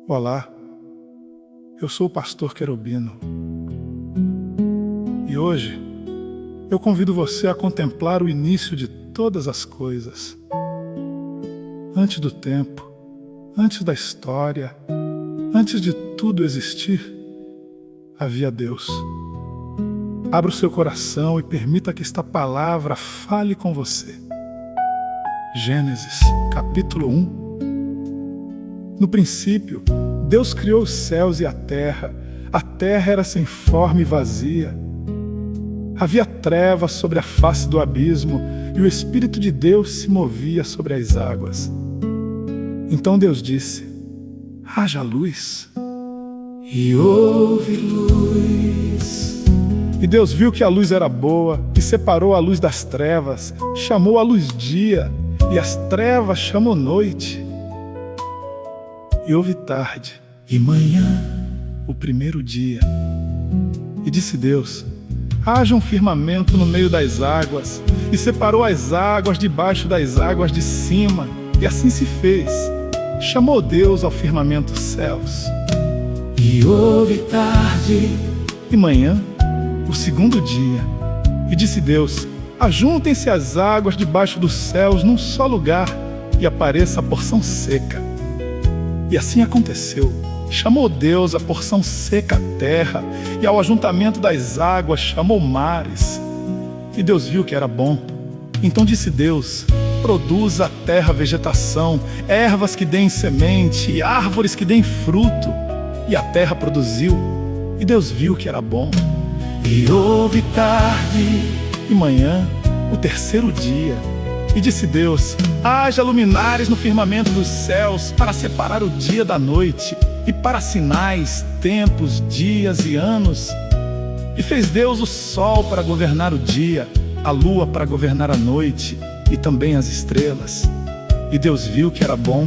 Olá, eu sou o pastor Querubino e hoje eu convido você a contemplar o início de todas as coisas. Antes do tempo, antes da história, antes de tudo existir, havia Deus. Abra o seu coração e permita que esta palavra fale com você. Gênesis, capítulo 1. No princípio, Deus criou os céus e a terra era sem forma e vazia. Havia trevas sobre a face do abismo, e o Espírito de Deus se movia sobre as águas. Então Deus disse: haja luz. E houve luz. E Deus viu que a luz era boa, e separou a luz das trevas, chamou a luz dia, e as trevas chamou noite. E houve tarde e manhã, o primeiro dia. E disse Deus: haja um firmamento no meio das águas, e separou as águas debaixo das águas de cima, e assim se fez. Chamou Deus ao firmamento céus. E houve tarde e manhã, o segundo dia. E disse Deus: ajuntem-se as águas debaixo dos céus num só lugar, e apareça a porção seca. E assim aconteceu. Chamou Deus a porção seca à terra, e ao ajuntamento das águas chamou mares. E Deus viu que era bom. Então disse Deus: produza a terra vegetação, ervas que deem semente, e árvores que deem fruto. E a terra produziu, e Deus viu que era bom. E houve tarde e manhã, o terceiro dia. E disse Deus: haja luminares no firmamento dos céus, para separar o dia da noite, e para sinais, tempos, dias e anos. E fez Deus o sol para governar o dia, a lua para governar a noite, e também as estrelas. E Deus viu que era bom.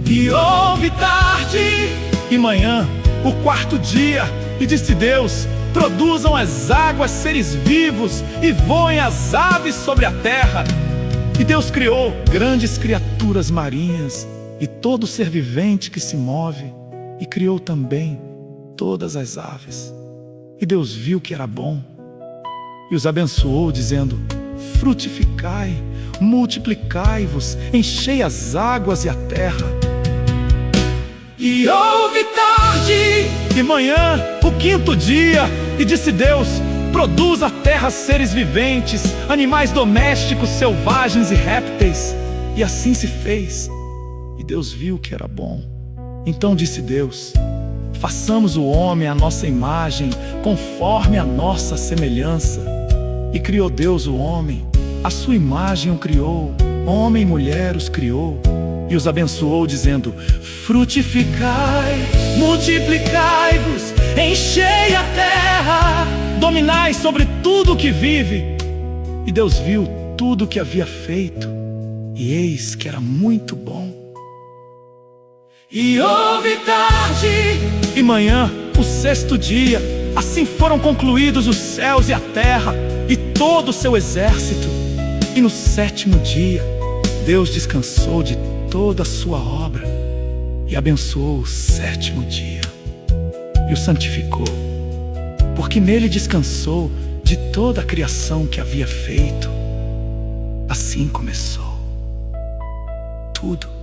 E houve tarde e manhã, o quarto dia. E disse Deus: produzam as águas seres vivos, e voem as aves sobre a terra. E Deus criou grandes criaturas marinhas, e todo ser vivente que se move, e criou também todas as aves. E Deus viu que era bom, e os abençoou, dizendo: frutificai, multiplicai-vos, enchei as águas e a terra. E houve tarde e manhã, o quinto dia. E disse Deus: produza a terra seres viventes, animais domésticos, selvagens e répteis. E assim se fez. E Deus viu que era bom. Então disse Deus: façamos o homem à nossa imagem, conforme a nossa semelhança. E criou Deus o homem, à sua imagem o criou, homem e mulher os criou. E os abençoou, dizendo: frutificai, multiplicai-vos, enchei a terra, dominai sobre tudo o que vive. E Deus viu tudo o que havia feito, e eis que era muito bom. E houve tarde e manhã, o sexto dia. Assim foram concluídos os céus e a terra, e todo o seu exército. E no sétimo dia, Deus descansou de toda a sua obra, e abençoou o sétimo dia, e o santificou, porque nele descansou de toda a criação que havia feito. Assim começou tudo.